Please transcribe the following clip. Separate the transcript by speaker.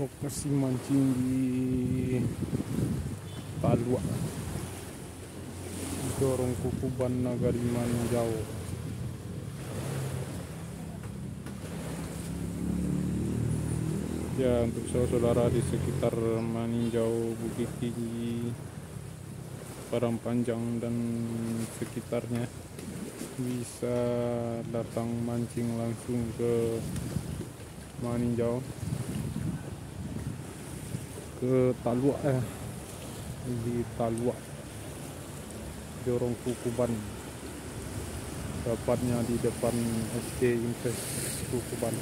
Speaker 1: lokasi mancing di Talua, Dorong Kukuban Nagari Maninjau. Ya, untuk saudara di sekitar Maninjau, Bukit Tinggi, Padang Panjang dan sekitarnya bisa datang mancing langsung ke Maninjau, ke Talua di Talua, Jorong Kukuban, tepatnya di depan SD Invest Kukuban.